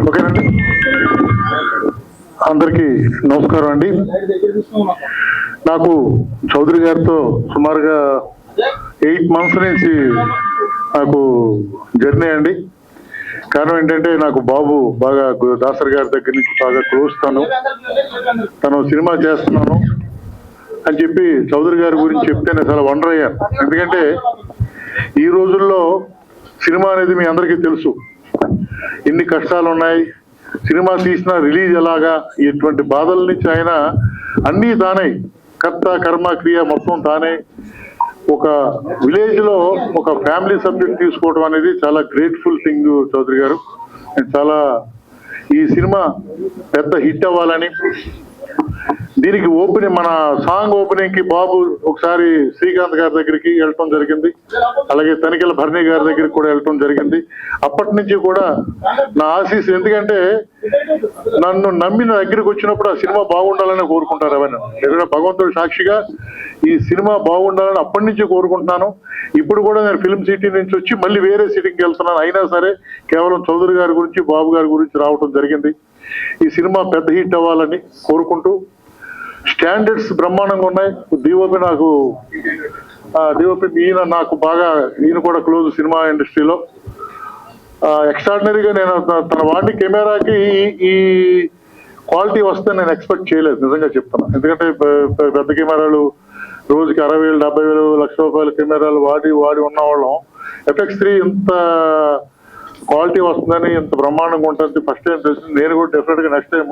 ఓకేనండి, అందరికీ నమస్కారం అండి. నాకు చౌదరి గారితో సుమారుగా 8 months నుంచి నాకు జర్నీ అండి. కారణం ఏంటంటే నాకు బాబు బాగా దాసరి గారి దగ్గర నుంచి బాగా క్లోజ్. తను సినిమా చేస్తున్నాను అని చెప్పి చౌదరి గారి గురించి చెప్తే నేను చాలా వండర్ అయ్యాను. ఎందుకంటే ఈ రోజుల్లో సినిమా అనేది మీ అందరికీ తెలుసు, ఎన్ని కష్టాలు ఉన్నాయి. సినిమా తీసిన రిలీజ్ ఎలాగా, ఇటువంటి బాధల నుంచి ఆయన అన్నీ తానే, కర్త కర్మ క్రియ మొత్తం తానే. ఒక విలేజ్ లో ఒక ఫ్యామిలీ సబ్జెక్ట్ తీసుకోవడం అనేది చాలా గ్రేట్ఫుల్ థింగ్ చౌదరి గారు. చాలా ఈ సినిమా పెద్ద హిట్ అవ్వాలని, దీనికి ఓపెనింగ్, మన సాంగ్ ఓపెనింగ్ కి బాబు ఒకసారి శ్రీకాంత్ గారి దగ్గరికి వెళ్ళటం జరిగింది, అలాగే తనికెళ్ళ భరణి గారి దగ్గరికి కూడా వెళ్ళటం జరిగింది. అప్పటి నుంచి కూడా నా ఆశీస్, ఎందుకంటే నన్ను నమ్మిన దగ్గరికి వచ్చినప్పుడు ఆ సినిమా బాగుండాలని కోరుకుంటారు ఎవరైనా. ఎందుకంటే భగవంతుడు సాక్షిగా ఈ సినిమా బాగుండాలని అప్పటి నుంచి కోరుకుంటున్నాను. ఇప్పుడు కూడా నేను ఫిల్మ్ సిటీ నుంచి వచ్చి మళ్ళీ వేరే సిటీకి వెళ్తున్నాను. అయినా సరే కేవలం చౌదరి గారి గురించి, బాబు గారి గురించి రావటం జరిగింది. ఈ సినిమా పెద్ద హిట్ అవ్వాలని కోరుకుంటూ, స్టాండర్డ్స్ బ్రహ్మాండంగా ఉన్నాయి. డిఓపి ఈయన నాకు బాగా, ఈయన కూడా క్లోజ్ సినిమా ఇండస్ట్రీలో. ఎక్స్ట్రాడినరీగా నేను తన వాడిని కెమెరాకి ఈ క్వాలిటీ వస్తే నేను ఎక్స్పెక్ట్ చేయలేదు, నిజంగా చెప్తాను. ఎందుకంటే పెద్ద కెమెరాలు రోజుకి 60,000, 70,000, ₹1,00,000 కెమెరాలు వాడి ఉన్నవాళ్ళం. FX3 ఇంత క్వాలిటీ వస్తుందని, ఇంత బ్రహ్మాండంగా ఉంటుంది ఫస్ట్ టైం తెలిసింది. నేను కూడా డెఫినెట్ గా నెక్స్ట్ టైం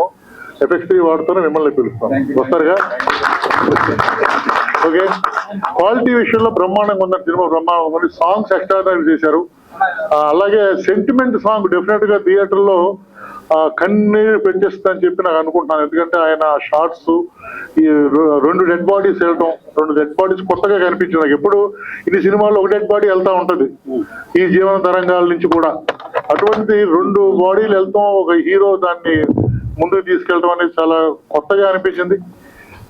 FX3 వాడుతూనే మిమ్మల్ని పిలుస్తాను, వస్తారుగా. ఓకే, క్వాలిటీ విషయంలో బ్రహ్మాండంగా ఉందని, సినిమా బ్రహ్మాండంగా ఉంది. సాంగ్స్ ఎక్స్ట్రాడినరీ చేశారు. అలాగే సెంటిమెంట్ సాంగ్ డెఫినెట్ గా థియేటర్లో కన్నీరు పెంచేస్తుందని చెప్పి నాకు అనుకుంటున్నాను. ఎందుకంటే ఆయన షార్ట్స్, ఈ 2 డెడ్ బాడీస్ వెళ్ళటం, 2 డెడ్ బాడీస్ కొత్తగా కనిపించింది నాకు. ఎప్పుడు ఇది సినిమాలో ఒక డెడ్ బాడీ వెళ్తా ఉంటది ఈ జీవన తరంగాల నుంచి కూడా, అటువంటి 2 బాడీలు వెళ్తాం, ఒక హీరో దాన్ని ముందుకు తీసుకెళ్ళడం అనేది చాలా కొత్తగా అనిపించింది.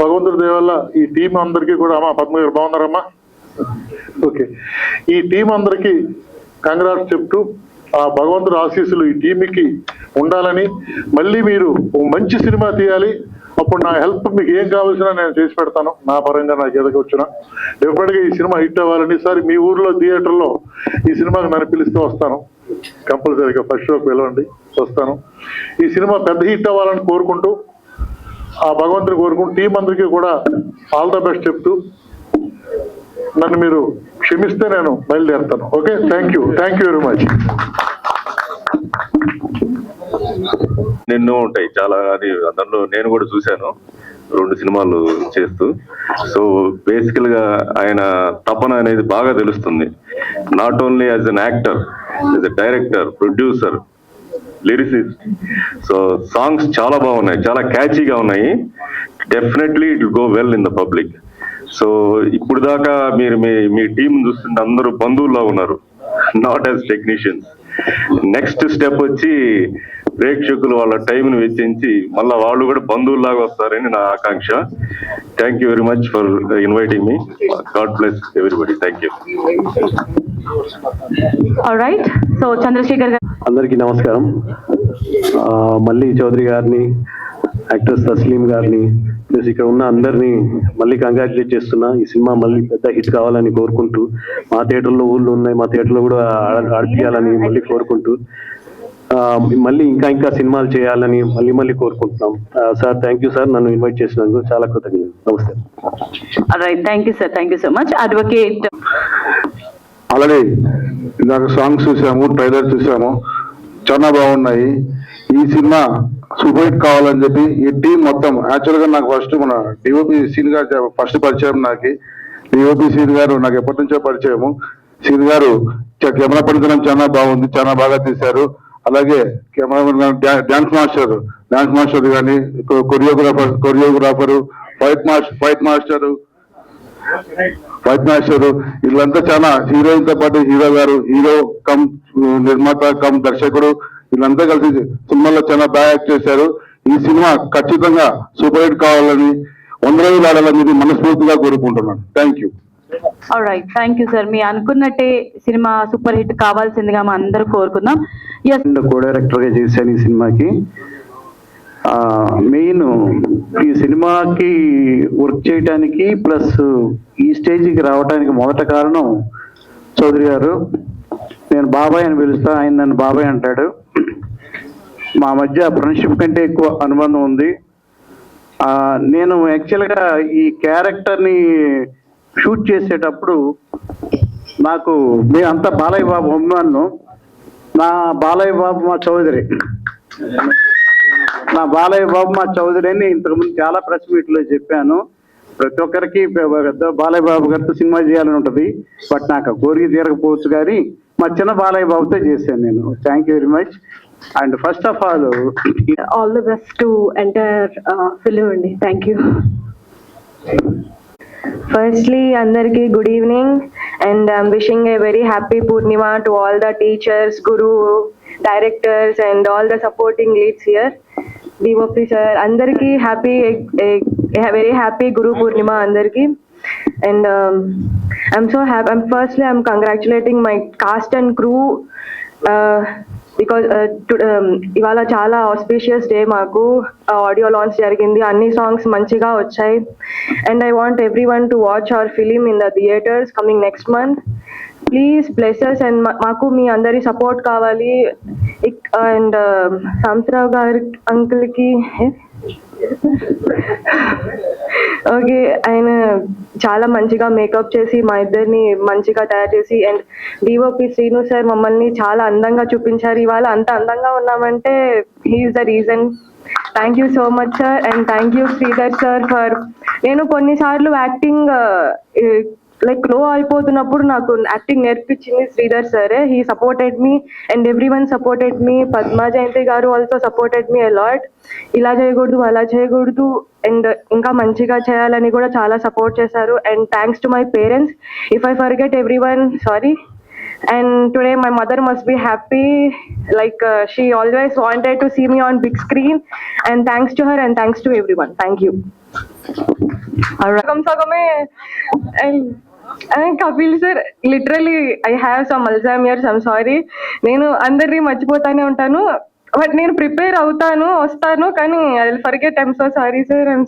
భగవంతుడి దయ వల్ల ఈ టీం అందరికీ కూడా, అమ్మా పద్మ గారు బాగున్నారమ్మా? ఓకే, ఈ టీం అందరికీ కంగ్రాట్స్ చెప్తూ, ఆ భగవంతుడు ఆశీస్సులు ఈ టీంకి ఉండాలని, మళ్ళీ మీరు మంచి సినిమా తీయాలి. అప్పుడు నా హెల్ప్ మీకు ఏం కావాల్సినా నేను చేసి పెడతాను, నా పరంగా నాకు ఎదగ వచ్చిన. డెఫినెట్గా ఈ సినిమా హిట్ అవ్వాలని, సార్ మీ ఊర్లో థియేటర్లో ఈ సినిమాకి నన్ను పిలిస్తూ వస్తాను, కంపల్సరీగా ఫస్ట్ షోకి వెళ్ళండి, వస్తాను. ఈ సినిమా పెద్ద హిట్ అవ్వాలని కోరుకుంటూ, ఆ భగవంతుని కోరుకుంటూ, టీం అందరికీ కూడా ఆల్ ద బెస్ట్ చెప్తూ, నన్ను మీరు క్షమిస్తే నేను బయలుదేరుతాను. Okay, thank you very much. ఎన్నో ఉంటాయి చాలా, అది అందులో నేను కూడా చూశాను 2 సినిమాలు చేస్తూ. సో బేసికల్ గా ఆయన తపన అనేది బాగా తెలుస్తుంది. Not only as an actor, as a director, producer, lyricist. So songs చాలా బాగున్నాయి, చాలా క్యాచీగా ఉన్నాయి. Definitely it will go well in the public. So ఇప్పుడు దాకా మీరు మీ టీం చూస్తుంటే అందరూ బంధువుల్లో ఉన్నారు, not as technicians. Next step వచ్చి ప్రేక్షకులు వాళ్ళ టైంను వెచ్చించి మళ్ళీ వాళ్ళు కూడా బంధువుల్లాగా వస్తారని నా ఆకాంక్ష. Thank you very much for inviting me. God bless everybody. Thank you. Alright, so Chandrashekar garu అందరికీ నమస్కారం. మళ్ళీ చౌదరి గారిని, యాక్టర్ తస్లీం గారిని, ప్లస్ ఇక్కడ ఉన్న అందరినీ మళ్ళీ కంగ్రాచులేట్ చేస్తున్నా. ఈ సినిమా మళ్ళీ పెద్ద హిట్ కావాలని కోరుకుంటూ, మా థియేటర్లో ఊళ్ళు ఉన్నాయి, మా థియేటర్లో కూడా ఆడిపియాలని మళ్ళీ కోరుకుంటూ, మళ్ళీ ఇంకా సినిమాలు చేయాలని మళ్ళీ కోరుకుంటున్నాం. సార్ థ్యాంక్ యూ సార్, నన్ను ఇన్వైట్ చేసినందుకు చాలా కృతజ్ఞతలు. నమస్తే. Alright, thank you sir, thank you so much. Advocate అలాగే ఇందాక సాంగ్స్ చూసాము, ట్రైలర్ చూసాము, చాలా బాగున్నాయి. ఈ సినిమా సూపర్ హిట్ కావాలని చెప్పి ఈ టీం మొత్తం, యాక్చువల్ గా నాకు ఫస్ట్ మన డిఓపి సీన్ గారు ఫస్ట్ పరిచయం. నాకు డిఓపి సీన్ గారు నాకు ఎప్పటి నుంచో పరిచయము. సీన్ గారు కెమెరా పనితనం చాలా బాగుంది, చాలా బాగా తీశారు. అలాగే కెమెరా, డాన్స్ మాస్టర్ కానీ, కొరియోగ్రాఫరు, ఫైట్ మాస్టర్ వీళ్ళంతా చాలా, హీరోయిన్ తో పాటు హీరో గారు, హీరో కమ్ నిర్మాత కమ్ దర్శకుడు, వీళ్ళంతా కలిసి సినిమాలో చాలా బాగా యాక్ట్ చేశారు. ఈ సినిమా ఖచ్చితంగా సూపర్ హిట్ కావాలని, 100 రోజులు ఆడాలని మనస్ఫూర్తిగా కోరుకుంటున్నాను. Thank you. Right, thank you sir. మీ అనుకున్నట్టే సినిమా సూపర్ హిట్ కావాల్సిందిగా మా అందరూ కోరుకుందాం. ఎస్, కో డైరెక్టర్ గా చేశాను ఈ సినిమాకి. మెయిన్ ఈ సినిమాకి వర్క్ చేయడానికి ప్లస్ ఈ స్టేజ్కి రావడానికి మొదట కారణం చౌదరి గారు. నేను బాబాయ్ అని పిలుస్తా, ఆయన నన్ను బాబాయ్ అంటాడు. మా మధ్య ఫ్రెండ్షిప్ కంటే ఎక్కువ అనుబంధం ఉంది. నేను యాక్చువల్గా ఈ క్యారెక్టర్ని షూట్ చేసేటప్పుడు నాకు మేమంతా బాలయ్య బాబు అభిమానులు. నా బాలయ్య బాబు మా చౌదరి అని ఇంతకుముందు చాలా ప్రెస్ మీట్లో చెప్పాను. ప్రతి ఒక్కరికి బాలయ్య బాబు గారితో సినిమా చేయాలని ఉంటుంది, బట్ నాకు కోరిక తీరకపోవచ్చు, కానీ మా చిన్న బాలయ్య బాబుతో చేశాను నేను. Thank you very much. And first of all the best to entire film అండి. Thank you. Firstly, andarki good evening, and I'm wishing a very happy Purnima to all the teachers, guru, directors, and all the supporting leads here. DOP sir, andarki a very happy Guru Purnima andarki. And I'm so happy. I'm congratulating my cast and crew because ఇవాళ చాలా auspicious day. మాకు audio launch జరిగింది, అన్ని songs మంచిగా వచ్చాయి. And I want every one to watch hour film in the theatres coming next month. Please blesses, and మాకు మీ అందరి support కావాలి. అండ్ సాంబరావు గారి అంకుల్కి ఓకే, ఆయన చాలా మంచిగా మేకప్ చేసి మా ఇద్దరిని మంచిగా తయారు చేసి, అండ్ డిఓపి శ్రీను సార్ మమ్మల్ని చాలా అందంగా చూపించారు. ఇవాళ అంత అందంగా ఉన్నామంటే he is the reason. Thank you so much sir, and thank you Sridhar sir for. నేను కొన్నిసార్లు యాక్టింగ్ లైక్ లో అయిపోతున్నప్పుడు నాకు యాక్టింగ్ నేర్పించింది శ్రీధర్ సరే. He supported me and every one supported me. Padma Jayanthi garu also supported me a lot. ఇలా చేయకూడదు, అలా చేయకూడదు, అండ్ ఇంకా మంచిగా చేయాలని కూడా చాలా సపోర్ట్ చేశారు. And thanks to my parents. If I forget every one, sorry. And today my mother must be happy, like she always wanted to see me on big screen, and thanks to her and thanks to everyone. Thank you. And Kapil sir, literally I have some Alzheimer's, I'm sorry. నేను అందరినీ మర్చిపోతానే ఉంటాను, but నేను prepare అవుతాను, వస్తాను, కానీ I will forget. I'm so sorry sir, I'm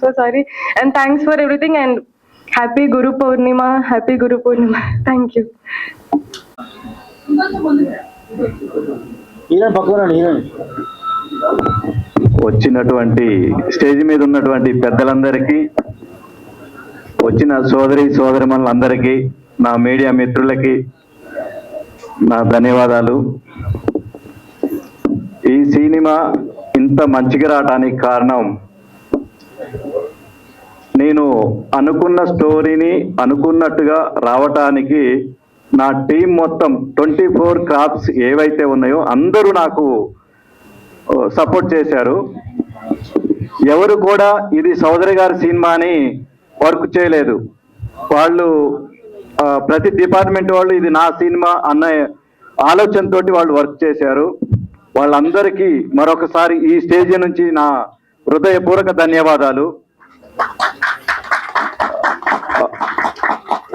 so sorry. And thanks for everything, and happy Guru Purnima, happy Guru Purnima. Thank you. వచ్చినటువంటి stage మీద ఉన్నటువంటి పెద్దలందరికీ, వచ్చిన సోదరిమణులందరికీ, నా మీడియా మిత్రులకి నా ధన్యవాదాలు. ఈ సినిమా ఇంత మంచిగా రావడానికి కారణం, నేను అనుకున్న స్టోరీని అనుకున్నట్టుగా రావటానికి నా టీం మొత్తం 24 క్రాఫ్ట్స్ ఏవైతే ఉన్నాయో అందరూ నాకు సపోర్ట్ చేశారు. ఎవరు కూడా ఇది చౌదరి గారి సినిమా అని వర్క్ చేయలేదు. వాళ్ళు ప్రతి డిపార్ట్మెంట్ వాళ్ళు ఇది నా సినిమా అన్న ఆలోచనతోటి వాళ్ళు వర్క్ చేశారు. వాళ్ళందరికీ మరొకసారి ఈ స్టేజ్ నుంచి నా హృదయపూర్వక ధన్యవాదాలు.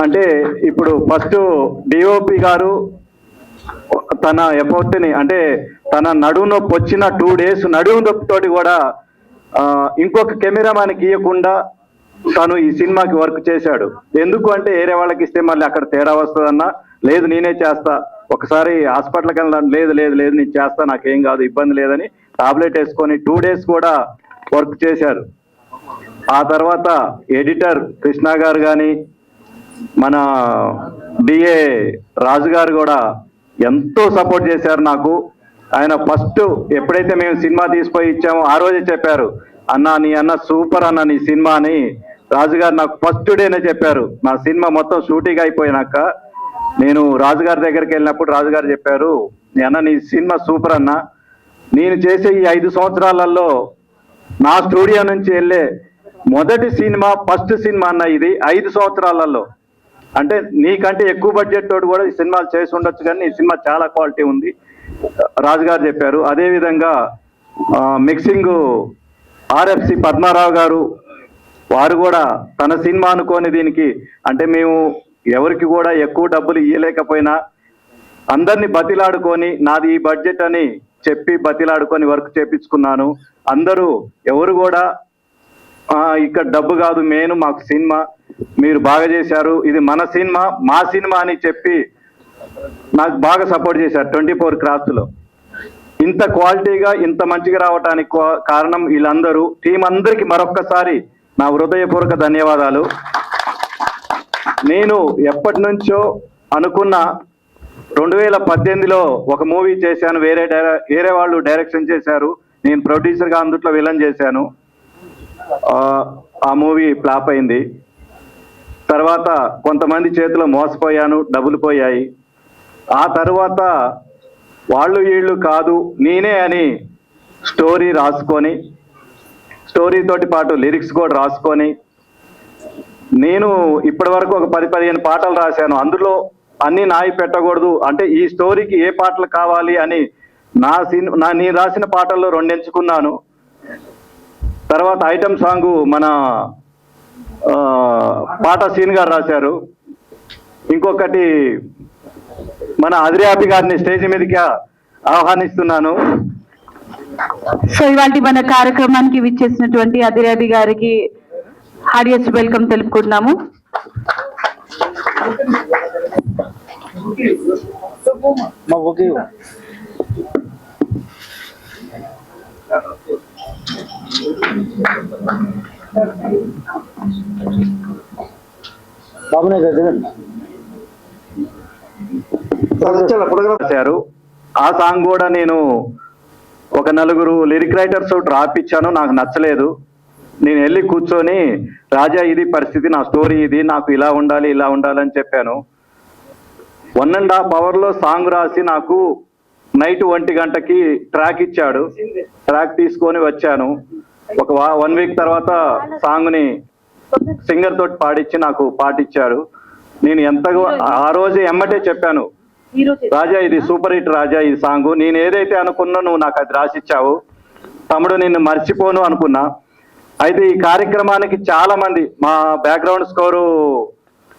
అంటే ఇప్పుడు ఫస్ట్ డిఓపి గారు తన ఎఫర్ట్ని, అంటే తన నడుము నొప్పి వచ్చిన 2 days నడుము నొప్పితోటి కూడా ఇంకొక కెమెరామాన్కి ఇవ్వకుండా తను ఈ సినిమాకి వర్క్ చేశాడు. ఎందుకు అంటే వేరే వాళ్ళకి ఇస్తే మళ్ళీ అక్కడ తేడా వస్తుందన్నా, లేదు నేనే చేస్తా, ఒకసారి హాస్పిటల్కి వెళ్ళాను, లేదు లేదు లేదు నేను చేస్తా, నాకేం కాదు, ఇబ్బంది లేదని టాబ్లెట్ వేసుకొని 2 days కూడా వర్క్ చేశారు. ఆ తర్వాత ఎడిటర్ కృష్ణ గారు కానీ, మన డిఏ రాజు గారు కూడా ఎంతో సపోర్ట్ చేశారు నాకు. ఆయన ఫస్ట్ ఎప్పుడైతే మేము సినిమా తీసుకుపోయి ఇచ్చామో ఆ రోజే చెప్పారు, అన్న నీ అన్న సూపర్ అన్న నీ సినిమా అని. రాజుగారు నాకు ఫస్ట్ డేనే చెప్పారు. నా సినిమా మొత్తం షూటింగ్ అయిపోయినాక నేను రాజుగారి దగ్గరికి వెళ్ళినప్పుడు రాజుగారు చెప్పారు, నీ అన్న నీ సినిమా సూపర్ అన్న, నేను చేసే ఈ 5 సంవత్సరాలలో నా స్టూడియో నుంచి వెళ్ళే మొదటి సినిమా, ఫస్ట్ సినిమా అన్న ఇది 5 సంవత్సరాలలో. అంటే నీకంటే ఎక్కువ బడ్జెట్ తోటి కూడా ఈ సినిమాలు చేసి ఉండొచ్చు, కానీ ఈ సినిమా చాలా క్వాలిటీ ఉంది రాజుగారు చెప్పారు. అదేవిధంగా మిక్సింగ్ ఆర్ఎఫ్సి పద్మారావు గారు వారు కూడా తన సినిమా అనుకోని దీనికి అంటే మేము ఎవరికి కూడా ఎక్కువ డబ్బులు ఇవ్వలేకపోయినా అందరినీ బతిలాడుకొని నాది ఈ బడ్జెట్ అని చెప్పి బతిలాడుకొని వర్క్ చేపించుకున్నాను. అందరూ ఎవరు కూడా ఇక్కడ డబ్బు కాదు మెయిన్, మాకు సినిమా మీరు బాగా చేశారు, ఇది మన సినిమా మా సినిమా అని చెప్పి నాకు బాగా సపోర్ట్ చేశారు 24 క్రాఫ్ట్స్లో. ఇంత క్వాలిటీగా ఇంత మంచిగా రావడానికి కారణం వీళ్ళందరూ, టీం అందరికీ మరొక్కసారి నా హృదయపూర్వక ధన్యవాదాలు. నేను ఎప్పటి నుంచో అనుకున్న 2018లో ఒక మూవీ చేశాను, వేరే వాళ్ళు డైరెక్షన్ చేశారు, నేను ప్రొడ్యూసర్గా అందుట్లో విలన్ చేశాను. ఆ మూవీ ఫ్లాప్ అయింది. తర్వాత కొంతమంది చేతిలో మోసపోయాను, డబ్బులు పోయాయి. ఆ తర్వాత వాళ్ళు వీళ్ళు కాదు నేనే అని స్టోరీ రాసుకొని, స్టోరీతోటి పాటు లిరిక్స్ కూడా రాసుకొని, నేను ఇప్పటి వరకు ఒక 10-15 పాటలు రాశాను. అందులో అన్ని నాయి పెట్టకూడదు అంటే ఈ స్టోరీకి ఏ పాటలు కావాలి అని నేను రాసిన పాటల్లో 2 ఎంచుకున్నాను. తర్వాత ఐటమ్ సాంగ్ మన పాట సీన్ గారు రాశారు. ఇంకొకటి మన అదిరాపి గారిని స్టేజ్ మీదకి ఆహ్వానిస్తున్నాను. సో ఇవాళ మన కార్యక్రమానికి విచ్చేసినటువంటి అదిరాబి గారికి హార్డియస్ట్ వెల్కమ్ తెలుపుకుంటున్నాము. రాశారు. ఆ సాంగ్ కూడా నేను ఒక 4 లిరిక్ రైటర్స్ రాపిచ్చాను, నాకు నచ్చలేదు. నేను వెళ్ళి కూర్చొని రాజా ఇది పరిస్థితి, నా స్టోరీ ఇది, నాకు ఇలా ఉండాలని చెప్పాను. 1.5 అవర్లో సాంగ్ రాసి నాకు నైట్ 1 గంటకి ట్రాక్ ఇచ్చాడు. ట్రాక్ తీసుకొని వచ్చాను. ఒక 1 వీక్ తర్వాత సాంగ్ని సింగర్ తోటి పాడించి నాకు పాటిచ్చాడు. నేను ఎంతగా ఆ రోజు ఎమ్మటే చెప్పాను, రాజా ఇది సూపర్ హిట్ రాజా ఈ సాంగ్, నేను ఏదైతే అనుకున్నా నువ్వు నాకు అది రాసిచ్చావు తమ్ముడు, నిన్ను మర్చిపోను అనుకున్నా. అయితే ఈ కార్యక్రమానికి చాలా మంది మా బ్యాక్గ్రౌండ్ స్కోరు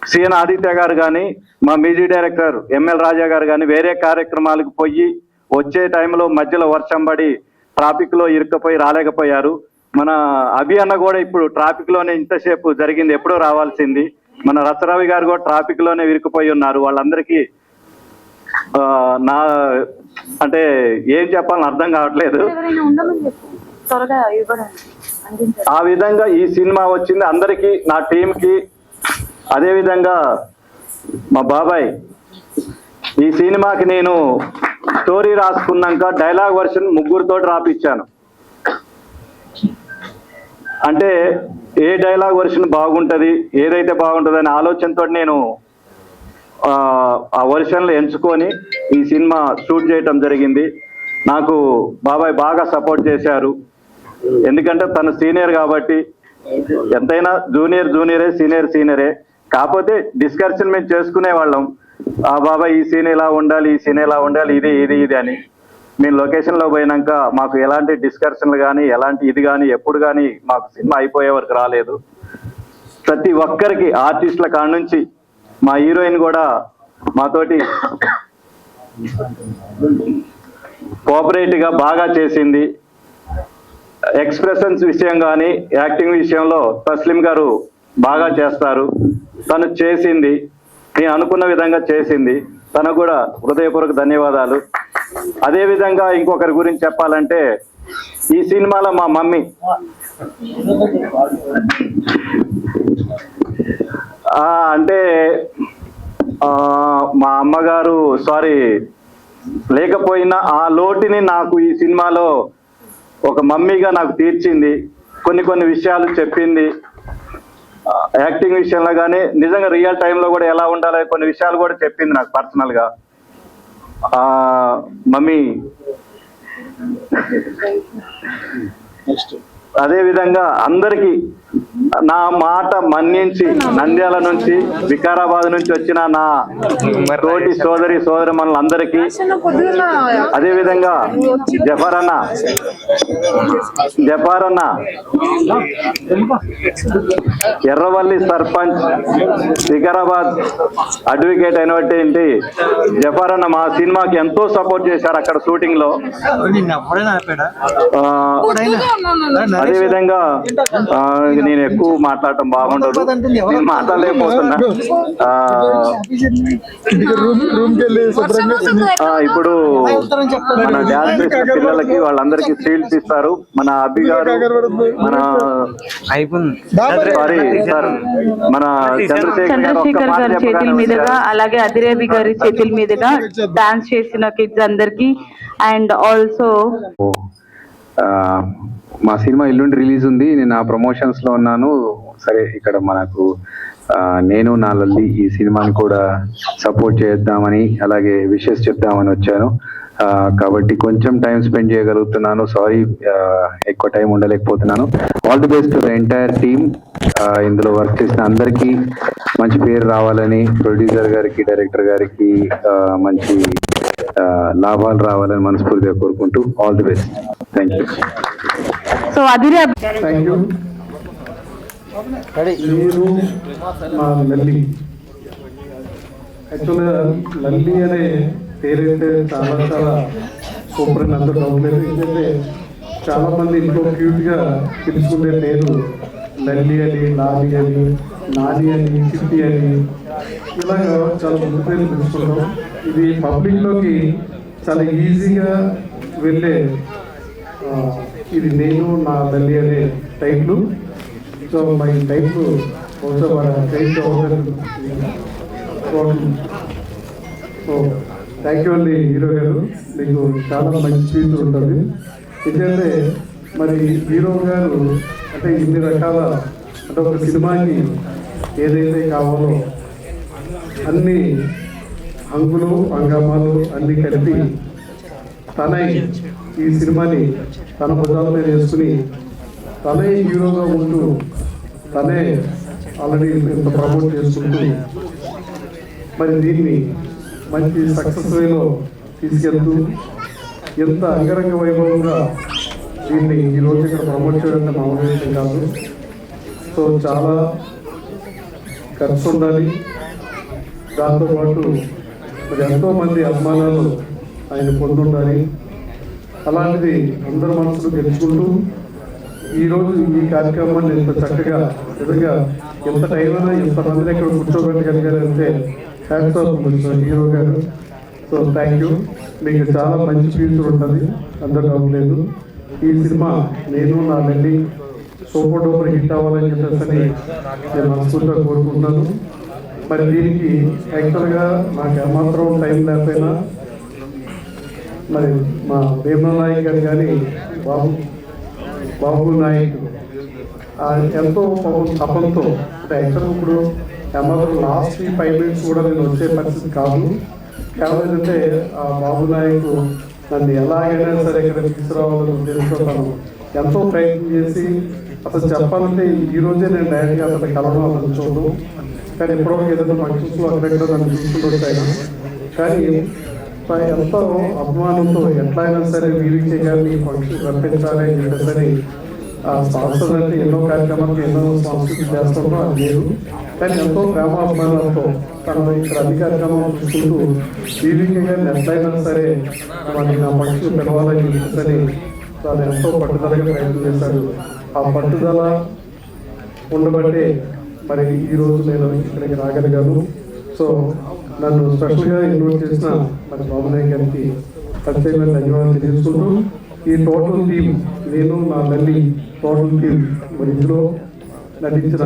సిఎన్ ఆదిత్య గారు కానీ, మా మ్యూజిక్ డైరెక్టర్ ఎంఎల్ రాజా గారు కానీ వేరే కార్యక్రమాలకు పోయి వచ్చే టైంలో మధ్యలో వర్షం పడి ట్రాఫిక్లో ఇరుక్కపోయి రాలేకపోయారు. మన అభి అన్న కూడా ఇప్పుడు ట్రాఫిక్లోనే ఇంతసేపు జరిగింది, ఎప్పుడో రావాల్సింది. మన రసరవి గారు కూడా ట్రాఫిక్లోనే ఇరుక్కుపోయి ఉన్నారు. వాళ్ళందరికీ నా అంటే ఏం చెప్పాలని అర్థం కావట్లేదు. ఆ విధంగా ఈ సినిమా వచ్చింది అందరికీ, నా టీంకి. అదేవిధంగా మా బాబాయ్ ఈ సినిమాకి నేను స్టోరీ రాసుకున్నాక డైలాగ్ వర్షన్ 3 రాపిచ్చాను. అంటే ఏ డైలాగ్ వర్షన్ బాగుంటుంది, ఏదైతే బాగుంటుంది అనే ఆలోచనతో నేను ఆ వర్షన్లు ఎంచుకొని ఈ సినిమా షూట్ చేయటం జరిగింది. నాకు బాబాయ్ బాగా సపోర్ట్ చేశారు. ఎందుకంటే తను సీనియర్ కాబట్టి, ఎంతైనా జూనియరే సీనియరే. కాకపోతే డిస్కషన్ మేము చేసుకునే వాళ్ళం, ఆ బాబాయ్ ఈ సీన్ ఇలా ఉండాలి, ఈ సీన్ ఇలా ఉండాలి, ఇది అని. మేము లొకేషన్లో పోయినాక మాకు ఎలాంటి డిస్కషన్లు కానీ ఎలాంటి ఇది కానీ ఎప్పుడు కానీ మాకు సినిమా అయిపోయే వరకు రాలేదు. ప్రతి ఒక్కరికి ఆర్టిస్టుల కాడ నుంచి మా హీరోయిన్ కూడా మాతోటి కోఆపరేటివ్గా బాగా చేసింది. ఎక్స్ప్రెషన్స్ విషయం కానీ యాక్టింగ్ విషయంలో తస్లీం గారు బాగా చేస్తారు. తను చేసింది, నేను అనుకున్న విధంగా చేసింది. తనకు కూడా హృదయపూర్వక ధన్యవాదాలు. అదేవిధంగా ఇంకొకరి గురించి చెప్పాలంటే ఈ సినిమాలో మా మమ్మీ అంటే మా అమ్మగారు లేకపోయినా ఆ లోటుని నాకు ఈ సినిమాలో ఒక మమ్మీగా నాకు తీర్చింది. కొన్ని విషయాలు చెప్పింది. యాక్టింగ్ విషయంలో కానీ నిజంగా రియల్ టైంలో కూడా ఎలా ఉండాలి కొన్ని విషయాలు కూడా చెప్పింది నాకు పర్సనల్గా. మమ్మీ అదేవిధంగా అందరికీ నా మాట మన్నించి నంద్యాల నుంచి వికారాబాద్ నుంచి వచ్చిన నా తోటి సోదరిమణులందరికీ, అదేవిధంగా జఫర్ అన్న ఎర్రవల్లి సర్పంచ్, వికారాబాద్ అడ్వకేట్ అయినటువంటి జఫర్ అన్న మా సినిమాకి ఎంతో సపోర్ట్ చేశారు అక్కడ షూటింగ్ లో. అదేవిధంగా నేను ఎక్కువ మాట్లాడటం బాగుండదు, నేను మాట్లాడలేకపోతున్నా. ఇప్పుడు మన డాన్స్ చేసిన పిల్లలకి వాళ్ళందరికీ షీల్డ్స్ ఇస్తారు. మన అభి గారు, మన సార్ మన చంద్రశేఖర్ గారి చేతుల మీదుగా, అలాగే అదిరేవి గారి చేతుల మీదుగా డాన్స్ చేసిన కిడ్స్ అందరికి, అండ్ ఆల్సో మా సినిమా ఎల్లుండి రిలీజ్ ఉంది. నేను ఆ ప్రమోషన్స్ లో ఉన్నాను. సరే, ఇక్కడ మనకు నేను నా లల్లి ఈ సినిమాని కూడా సపోర్ట్ చేద్దామని, అలాగే విషెస్ చెప్దామని వచ్చాను. కాబట్టి కొంచెం టైం స్పెండ్ చేయగలుగుతున్నాను. సారీ, ఎక్కువ టైం ఉండలేకపోతున్నాను. All the best to the entire team. ఇందులో వర్క్ చేసిన అందరికీ మంచి పేరు రావాలని, ప్రొడ్యూసర్ గారికి, డైరెక్టర్ గారికి మంచి లాభాలు రావాలని మనస్ఫూర్తిగా కోరుకుంటూ all the best. Thank you. So అదిరే థ్యాంక్ యూ. మీరు మా లల్లి, యాక్చువల్గా లల్లి అనే పేరైతే చాలా సూపర్ అని అందరూ నవ్వలేదు. ఎందుకంటే చాలా మంది ఇంట్లో క్యూట్ గా పిలుచుకునే పేరు లల్లి అని, లాలి అని, నాని అని, చిట్టి అని, ఇలాగా చాలా ముందు పేర్లు పిలుచుకుంటాం. ఇది పబ్లిక్ లోకి చాలా ఈజీగా వెళ్ళే ఇది నేను నా లల్లి అనే టైటిల్. సో మై టైటిల్ బహుశా మన టైటిల్ అవుతుంది. సో థ్యాంక్ యూ అండి హీరో గారు, మీకు చాలా మంచి ఫీచర్ ఉంటుంది. ఎందుకంటే మరి హీరో గారు అంటే ఇన్ని రకాల, అంటే ఒక సినిమాకి ఏదైతే కావాలో అన్ని హంగులు హంగామాలు అన్ని కలిపి తనే ఈ సినిమాని తన భుజాల మీద వేసుకుని తనే హీరోగా ఉంటూ తనే ఆల్రెడీ ఇంత ప్రమోట్ చేసుకుంటూ మరి దీన్ని మంచి సక్సెస్ వేలో తీసుకెళ్తూ ఎంత అంగరంగ వైభవంగా దీన్ని ఈరోజు ఇక్కడ ప్రమోట్ చేయడం మామూలు విషయం కాదు. సో చాలా ఖర్చు ఉండాలి. దాంతోపాటు మరి ఎంతోమంది అభిమానాలు ఆయన పొందుండాలి. అలాంటిది అందరి మనసులు గెలుచుకుంటూ ఈరోజు ఈ కార్యక్రమాన్ని ఇంత చక్కగా ఎదురుగా ఎంత టైం అయినా ఎంతమందిని ఇక్కడ కూర్చోబెట్టగలిగారంటే హ్యాట్స్ ఆఫ్ హీరో గారు. So thank you. మీకు చాలా మంచి ఫ్యూచర్ ఉంటుంది, అందరూ నవ్వలేదు. ఈ సినిమా నేను నా లల్లి సూపర్ డూపర్ హిట్ అవ్వాలని చెప్పేసి నేను మనస్ఫూర్తిగా కోరుకుంటున్నాను. మరి దీనికి యాక్చువల్గా నాకు ఏమాత్రం టైం లేకపోయినా మరి మా భీమా నాయక్ గారు కానీ బాబు నాయక్ ఎంతో తపంతో, అంటే యాక్చువల్గా ఇప్పుడు ఏమాత్రం లాస్ట్ 5 minutes కూడా నేను వచ్చే పరిస్థితి కాదు. కావాలి అంటే ఆ బాబు నాయక్ నన్ను ఎలాగైనా సరే ఇక్కడ తీసుకురావాలని తెలుసుకుంటాను. ఎంతో ప్రయత్నం చేసి అసలు చెప్పాలంటే ఈ రోజే నేను డైరెక్ట్గా అతను కలవడం అతను చూడడం, కానీ ఎప్పుడో ఏదైనా ఫంక్షన్స్లో అక్కడెక్కడ నన్ను చూసుకుంటూ వచ్చాను. కానీ ఎంతో అభిమానంతో ఎట్లయినా సరే వీరికి గారిని ఫంక్షన్ రప్పించాలి అని చెప్పేసి స్పాన్సర్ అంటే ఎన్నో కార్యక్రమాలకు ఎన్నో స్పాన్సర్ చేస్తామో అది లేదు, కానీ ఎంతో ప్రేమాభిమానంతో తను ఇక్కడ అన్ని కార్యక్రమాలు చూసుకుంటూ వీరికి గారిని ఎట్లయినా సరే మనకి నా ఫంక్షన్ పిలవాలని చెప్పేసి తను ఎంతో పట్టుదలగా ప్రయత్నం చేశాడు. ఆ పట్టుదల ఉండబట్టే మరి ఈరోజు నేను ఇక్కడికి రాగలిగాను. సో నన్ను స్పెషల్గా ఇన్వైట్ చేసిన మరి బాబునాయ్ గారికి ప్రత్యేకమైన ధన్యవాదాలు తెలియజేసుకుంటూ ఈ టోటల్ టీమ్, నేను నా లల్లి టోటల్ టీమ్, మరి ఇందులో నటించిన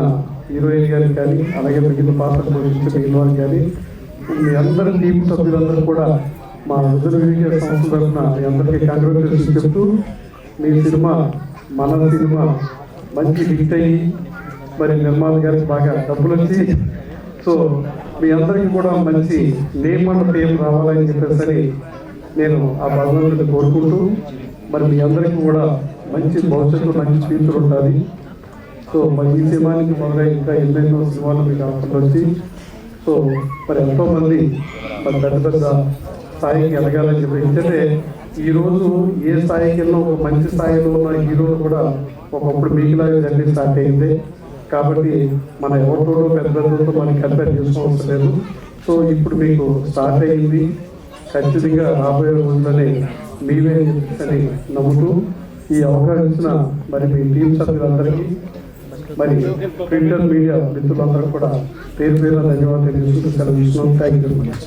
హీరోయిన్ గారికి కానీ అలాగే మిగిలిన పాత్ర పోషించిన హీరోయిన్ కానీ మీ అందరి టీం సభ్యులందరూ కూడా మా రిజర్వ్ సంస్థ తరఫున మీ అందరికీ కంగ్రాచులేషన్స్ చెప్తూ మీ సినిమా మన సినిమా మంచి హిట్ అయ్యి మరి నిర్మాత గారికి బాగా డబ్బులు వచ్చి సో మీ అందరికీ కూడా మంచి నేమ్ అండ్ ఫేమ్ రావాలని చెప్పేసి నేను ఆ భగవంతుడిని కోరుకుంటూ మరి మీ అందరికీ కూడా మంచి భవిష్యత్తు మంచి ఫ్యూచర్ ఉంటుంది. సో మరి ఈ సినిమానికి మొదలై ఇంకా ఎన్నెన్నో సినిమాలు మీకు అవసరం వచ్చి సో మరి ఎంతోమంది మరి పెద్ద పెద్ద స్థాయికి ఎదగాలని చెప్పి ఎందుకంటే ఈరోజు ఏ స్థాయికి వెళ్ళినా ఒక మంచి స్థాయిలో ఉన్న హీరోలు కూడా ఒకప్పుడు మీకులాగా జర్నీ స్టార్ట్ అయింది. కాబట్టి మన ఎవరితో పెద్ద పెద్దలతో మనకి కంపేర్ చేసుకోవాల్సిన లేదు. సో ఇప్పుడు మీకు స్టార్ట్ అయింది, ఖచ్చితంగా రాబోయే రోజులని మీవే అని నమ్ముతూ ఈ అవకాశం ఇచ్చిన మరి మీ టీం సభ్యులందరికీ మరి ప్రింటర్ మీడియా మిత్రులందరూ కూడా పేరు పేరు ధన్యవాదాలు తెలుసుకుంటూ సెలవు ఇస్తున్నాం. Thank you very much.